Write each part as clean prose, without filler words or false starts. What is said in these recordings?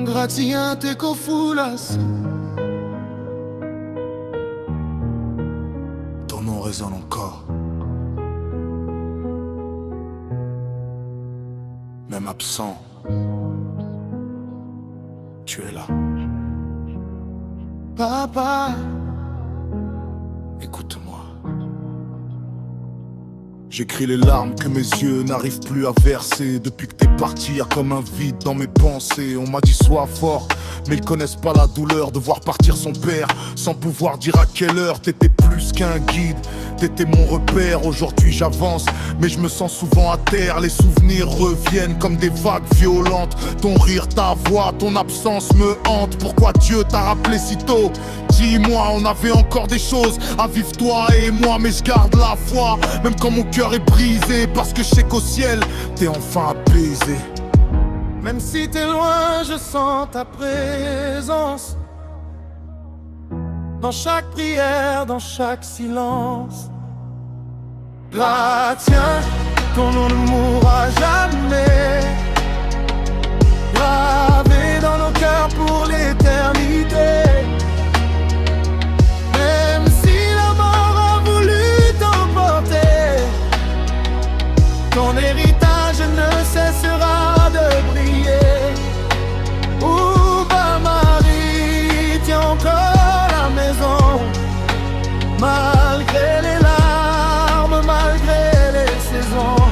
Grazie a te cofulas. Ton nom résonne encore. Même absent, tu es là. Papa, écoute-moi. J'écris les larmes que mes yeux n'arrivent plus à verser. Depuis que t'es parti, y'a comme un vide dans mes pensées. On m'a dit sois fort, mais ils connaissent pas la douleur de voir partir son père sans pouvoir dire à quelle heure. T'étais plus qu'un guide, t'étais mon repère. Aujourd'hui j'avance, mais je me sens souvent à terre. Les souvenirs reviennent comme des vagues violentes. Ton rire, ta voix, ton absence me hante. Pourquoi Dieu t'a rappelé si tôt? Dis-moi, on avait encore des choses à vivre toi et moi. Mais je garde la foi, même quand mon cœur est brisé. Parce que je sais qu'au ciel, t'es enfin apaisé. Même si t'es loin, je sens ta présence. Dans chaque prière, dans chaque silence. Gratien, ton nom ne mourra jamais. Gravé dans nos cœurs pour l'éternité. Même si la mort a voulu t'emporter, ton héritage ne cessera de briller. Ouba Marie, tiens encore la maison. Malgré les larmes, malgré les saisons,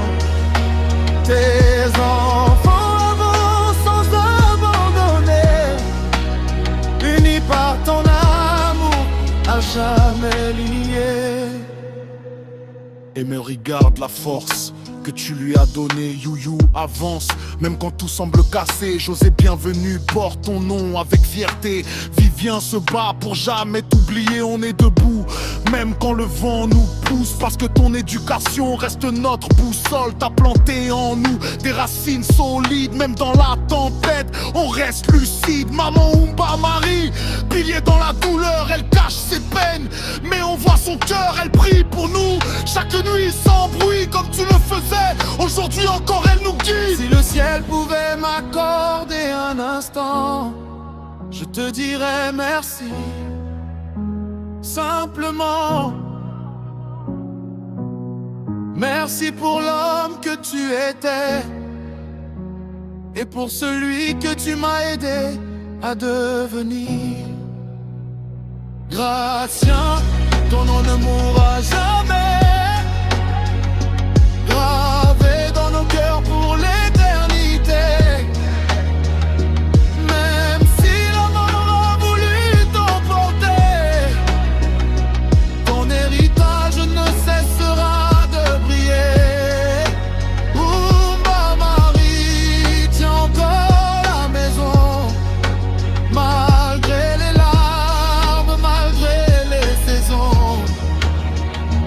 tes enfants avancent sans abandonner, unis par ton amour, à jamais liés. Et me regarde la force que tu lui as donné. You avance, même quand tout semble cassé. José bienvenue, porte ton nom avec fierté. Vivien se bat pour jamais t'oublier. On est debout, même quand le vent nous pousse. Parce que ton éducation reste notre boussole. T'as planté en nous des racines solides. Même dans la tempête, on reste lucide. Maman Oumba Marie, pilier dans la douleur, elle cache ses peines, mais on voit son cœur, elle prie pour nous. Chaque nuit sans bruit comme tu le faisais. Aujourd'hui encore elle nous guide. Si le ciel pouvait m'accorder un instant, je te dirais merci. Simplement merci pour l'homme que tu étais et pour celui que tu m'as aidé à devenir. Gratien, ton nom ne mourra jamais. Gravé dans nos cœurs pour l'éternité. Même si la mort a voulu t'emporter, ton héritage ne cessera de briller. Oumba Marie, tiens encore la maison. Malgré les larmes, malgré les saisons,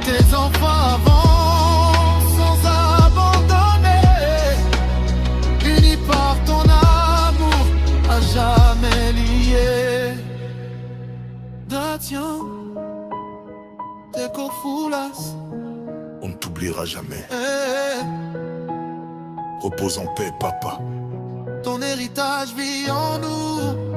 tes enfants avancent jamais lié. Datien, te cofulas. On ne t'oubliera jamais. Repose en paix, papa. Ton héritage vit en nous.